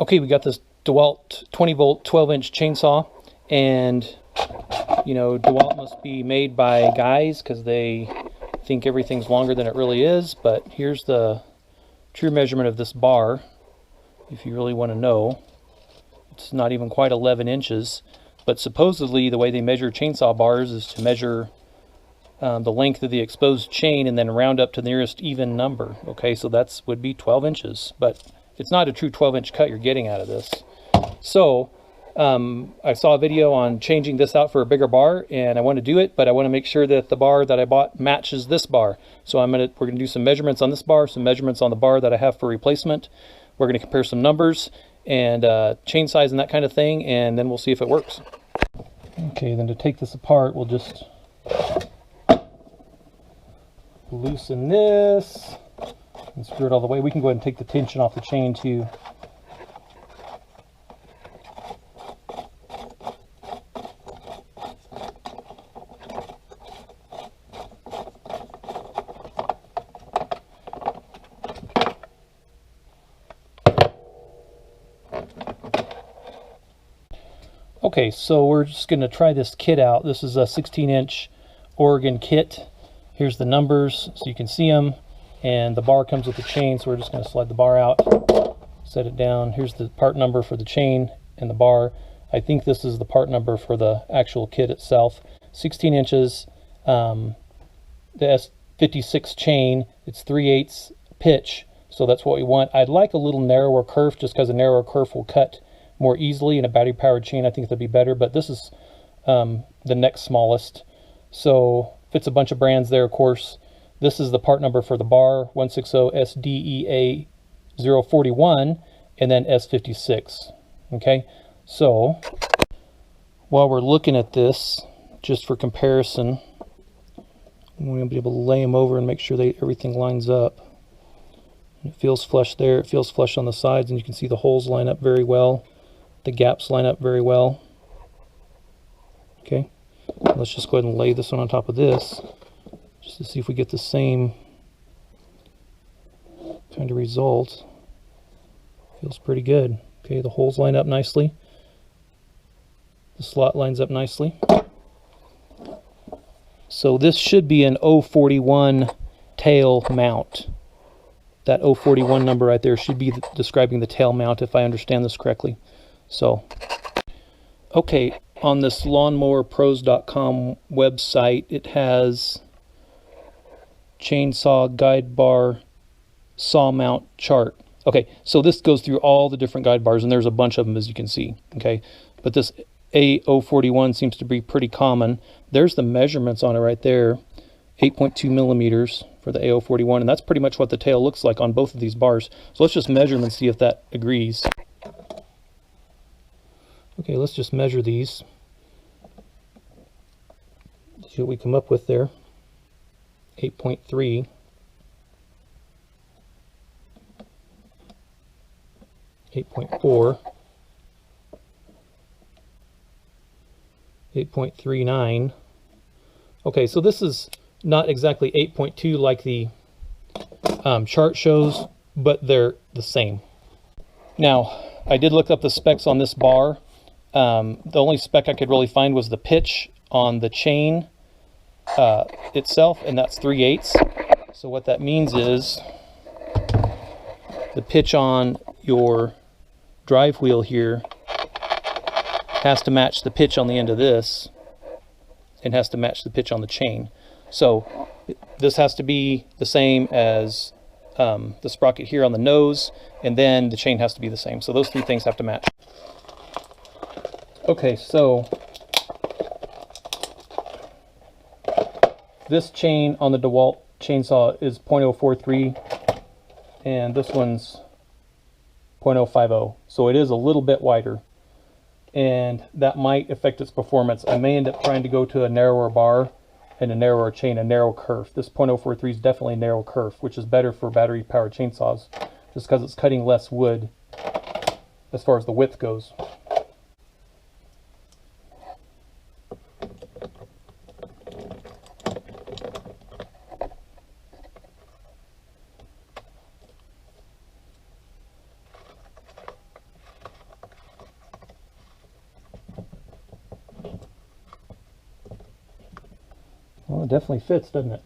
Okay, we got this Dewalt 20 volt 12-inch chainsaw, and you know, Dewalt must be made by guys because they think everything's longer than it really is. But here's the true measurement of this bar, if you really want to know. It's not even quite 11 inches, but supposedly the way they measure chainsaw bars is to measure the length of the exposed chain and then round up to the nearest even number. Okay, so that's would be 12 inches, but it's not a true 12-inch cut you're getting out of this. So I saw a video on changing this out for a bigger bar, and I want to do it, but I want to make sure that the bar that I bought matches this bar. So we're going to do some measurements on this bar, some measurements on the bar that I have for replacement. We're going to compare some numbers and chain size and that kind of thing, and then we'll see if it works. Okay, then to take this apart, we'll just loosen this and screw it all the way. We can go ahead and take the tension off the chain too. Okay, so we're just going to try this kit out. This is a 16-inch Oregon kit. Here's the numbers so you can see them, and the bar comes with the chain, so we're just going to slide the bar out, set it down. Here's the part number for the chain and the bar. I think this is the part number for the actual kit itself. 16 inches, the S56 chain, it's 3/8 pitch, so that's what we want. I'd like a little narrower kerf just because a narrower kerf will cut more easily. In a battery powered chain I think that'd be better, but this is the next smallest, so fits a bunch of brands there. Of course, this is the part number for the bar, 160 SDEA 041, and then S56. Okay, so while we're looking at this, just for comparison, we're going to be able to lay them over and make sure everything lines up. It feels flush there, it feels flush on the sides, and you can see the holes line up very well. The gaps line up very well. Okay, let's just go ahead and lay this one on top of this just to see if we get the same kind of result. Feels pretty good. Okay, the holes line up nicely. The slot lines up nicely. So this should be an 041 tail mount. That 041 number right there should be describing the tail mount, if I understand this correctly. So, okay, on this lawnmowerpros.com website, it has chainsaw guide bar saw mount chart. Okay, so this goes through all the different guide bars, and there's a bunch of them, as you can see. Okay, but this A041 seems to be pretty common. There's the measurements on it right there, 8.2 millimeters for the A041, and that's pretty much what the tail looks like on both of these bars. So let's just measure them and see if that agrees. Okay, let's just measure these. See what we come up with there. 8.3. 8.4. 8.39. Okay, so this is not exactly 8.2 like the chart shows, but they're the same. Now, I did look up the specs on this bar. The only spec I could really find was the pitch on the chain itself, and that's 3/8. So what that means is the pitch on your drive wheel here has to match the pitch on the end of this, and has to match the pitch on the chain. So this has to be the same as the sprocket here on the nose, and then the chain has to be the same. So those three things have to match. Okay, so this chain on the Dewalt chainsaw is 0.043, and this one's 0.050. So it is a little bit wider, and that might affect its performance. I may end up trying to go to a narrower bar and a narrower chain, a narrow kerf. This 0.043 is definitely a narrow kerf, which is better for battery powered chainsaws, just because it's cutting less wood as far as the width goes. Well, it definitely fits, doesn't it?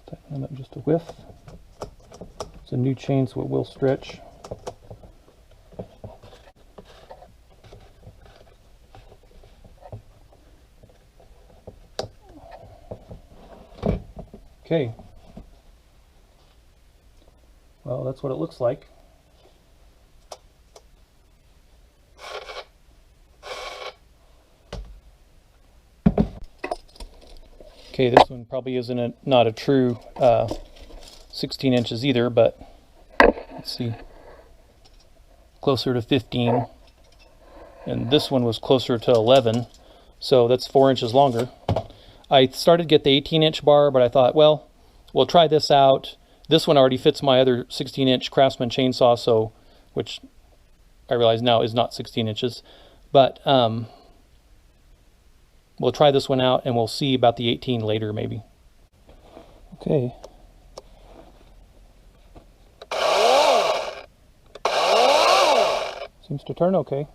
Tighten them up just a whiff. It's a new chain, so it will stretch. Okay. Well, that's what it looks like. Okay, this one probably isn't not a true 16 inches either, but let's see, closer to 15, and this one was closer to 11, so that's 4 inches longer. I started to get the 18-inch bar, but I thought, well, we'll try this out. This one already fits my other 16-inch Craftsman chainsaw, so, which I realize now is not 16 inches, but we'll try this one out and we'll see about the 18 later maybe. Okay. Seems to turn okay.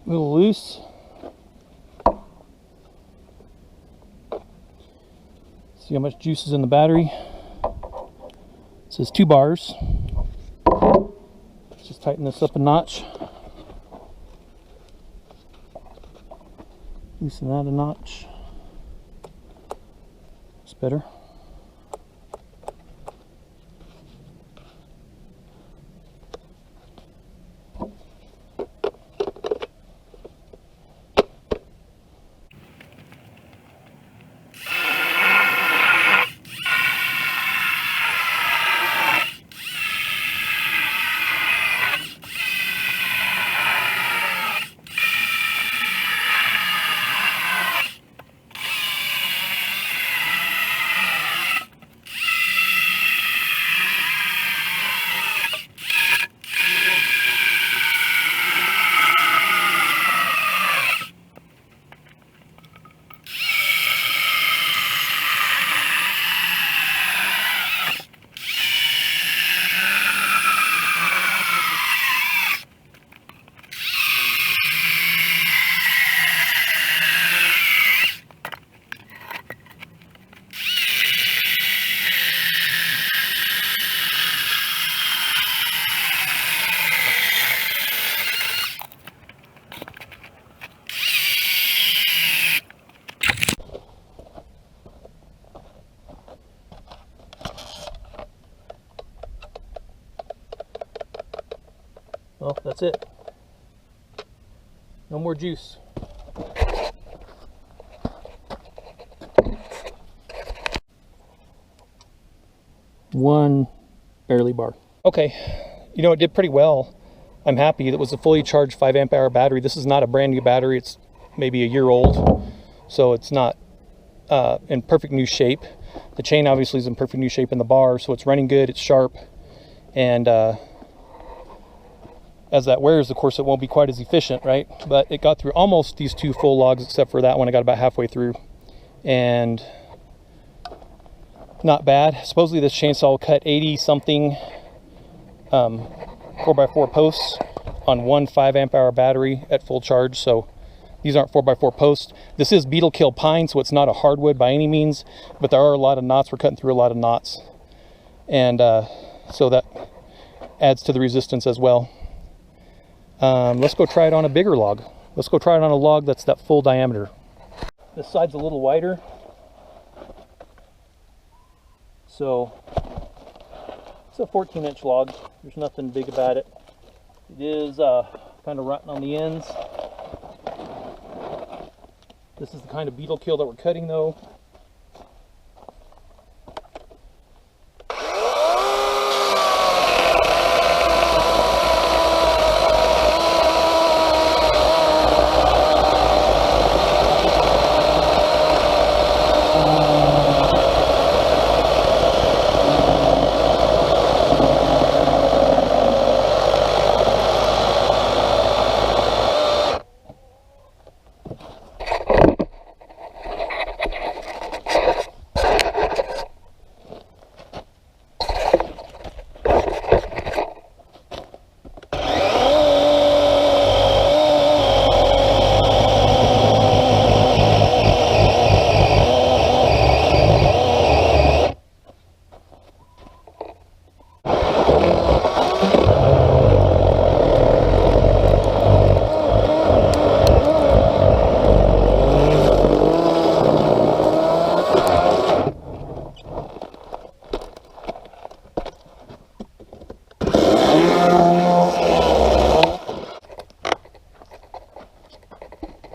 A little loose. See how much juice is in the battery. It says 2 bars. Let's just tighten this up a notch. Loosen that a notch. It's better. Well, that's it. No more juice. One barely bar. Okay, you know, it did pretty well. I'm happy. That was a fully charged 5 amp hour battery. This is not a brand new battery. It's maybe a year old, so it's not in perfect new shape. The chain obviously is in perfect new shape in the bar, so it's running good, it's sharp, and as that wears, of course, it won't be quite as efficient, right? But it got through almost these 2 full logs, except for that one. I got about halfway through, and not bad. Supposedly this chainsaw will cut 80 something 4x4 posts on one 5 amp hour battery at full charge. So these aren't 4x4 posts. This is beetle kill pine, so it's not a hardwood by any means, but there are a lot of knots. We're cutting through a lot of knots, and so that adds to the resistance as well. Let's go try it on a bigger log. Let's go try it on a log that's that full diameter. This side's a little wider, so it's a 14-inch log. There's nothing big about it. It is kind of rotten on the ends. This is the kind of beetle kill that we're cutting, though.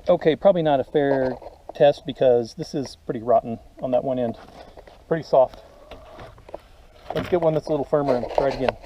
Okay, probably not a fair test because this is pretty rotten on that one end. Pretty soft. Let's get one that's a little firmer and try it again.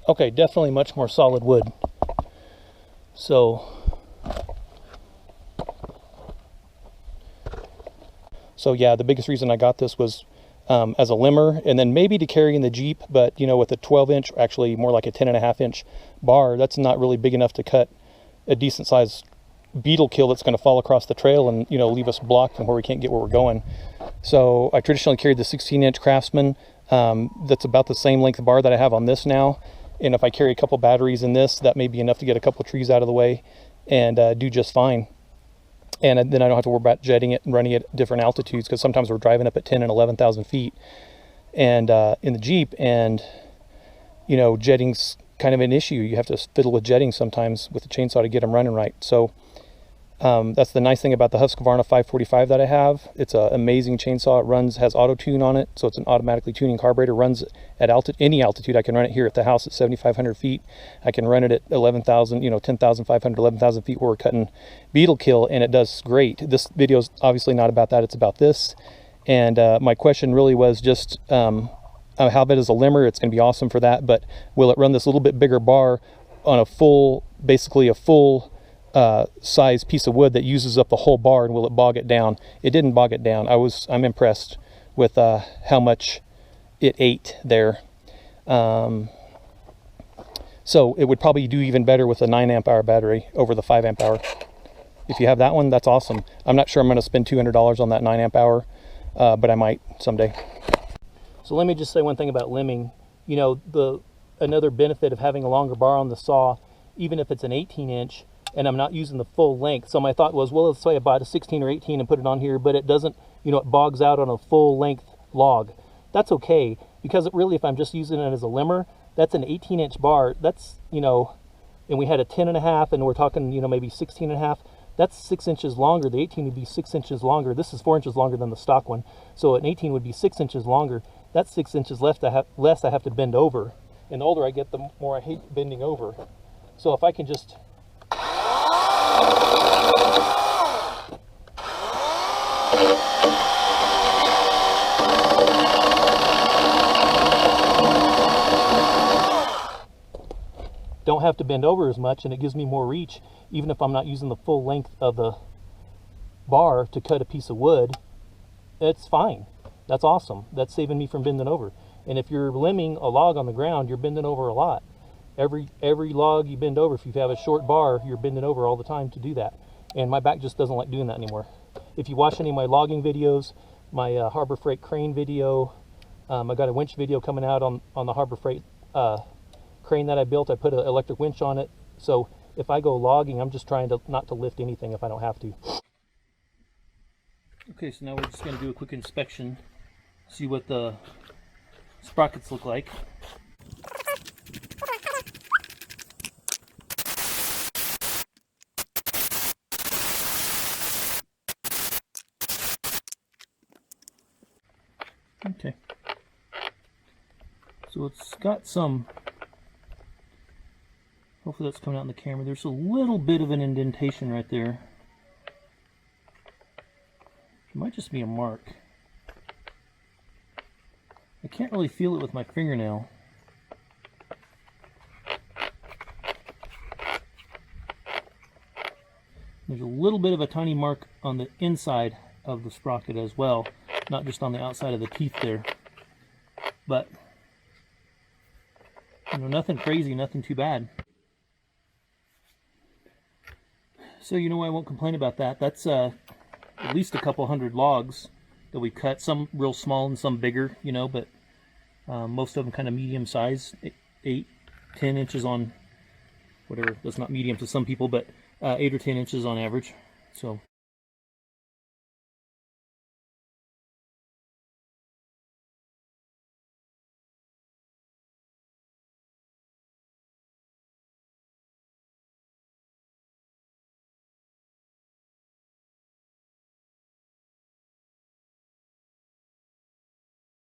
Okay, definitely much more solid wood. So yeah, the biggest reason I got this was as a limmer, and then maybe to carry in the Jeep, but you know, with a 12-inch, actually more like a 10.5-inch bar, that's not really big enough to cut a decent sized beetle kill that's going to fall across the trail and, you know, leave us blocked and where we can't get where we're going. So I traditionally carried the 16-inch Craftsman. That's about the same length bar that I have on this now. And if I carry a couple batteries in this, that may be enough to get a couple trees out of the way and do just fine. And then I don't have to worry about jetting it and running it at different altitudes, because sometimes we're driving up at 10 and 11,000 feet and in the Jeep, and you know, jetting's kind of an issue. You have to fiddle with jetting sometimes with the chainsaw to get them running right. So That's the nice thing about the Husqvarna 545 that I have. It's an amazing chainsaw. It runs, has auto tune on it, so it's an automatically tuning carburetor. Runs at any altitude. I can run it here at the house at 7,500 feet. I can run it at 11,000, 10,500, 11,000 feet where we're cutting beetle kill, and it does great. This video is obviously not about that. It's about this. And my question really was just how big is a limmer? It's going to be awesome for that, but will it run this little bit bigger bar on a full, basically a full size piece of wood that uses up the whole bar, and will it bog it down? It didn't bog it down. I'm impressed with how much it ate there. So it would probably do even better with a 9 amp hour battery over the 5 amp hour. If you have that one, that's awesome. I'm not sure I'm going to spend $200 on that 9 amp hour, but I might someday. So let me just say one thing about limbing. Another benefit of having a longer bar on the saw, even if it's an 18-inch, and I'm not using the full length. So my thought was, well, let's say I bought a 16 or 18 and put it on here, but it doesn't, it bogs out on a full length log. That's okay, because if I'm just using it as a limmer, that's an 18-inch bar. That's, and we had a 10.5, and we're talking, maybe 16.5. That's 6 inches longer. The 18 would be 6 inches longer. This is 4 inches longer than the stock one. So an 18 would be 6 inches longer. That's 6 inches less I have to bend over. And the older I get, the more I hate bending over. So if I can just don't have to bend over as much, and it gives me more reach, even if I'm not using the full length of the bar to cut a piece of wood. It's fine. That's awesome. That's saving me from bending over. And if you're limbing a log on the ground, you're bending over a lot. Every log you bend over, if you have a short bar, you're bending over all the time to do that. And my back just doesn't like doing that anymore. If you watch any of my logging videos, my Harbor Freight crane video, I got a winch video coming out on the Harbor Freight crane that I built. I put an electric winch on it. So if I go logging, I'm just trying to not to lift anything if I don't have to. Okay, so now we're just going to do a quick inspection, see what the sprockets look like. Okay, so it's got some, hopefully that's coming out in the camera, there's a little bit of an indentation right there. It might just be a mark. I can't really feel it with my fingernail. There's a little bit of a tiny mark on the inside of the sprocket as well, not just on the outside of the teeth there. But, nothing crazy, nothing too bad. So I won't complain about that. That's at least a couple hundred logs that we cut, some real small and some bigger, but most of them kind of medium size, 8, 10 inches on, whatever, that's not medium to some people, but 8 or 10 inches on average. So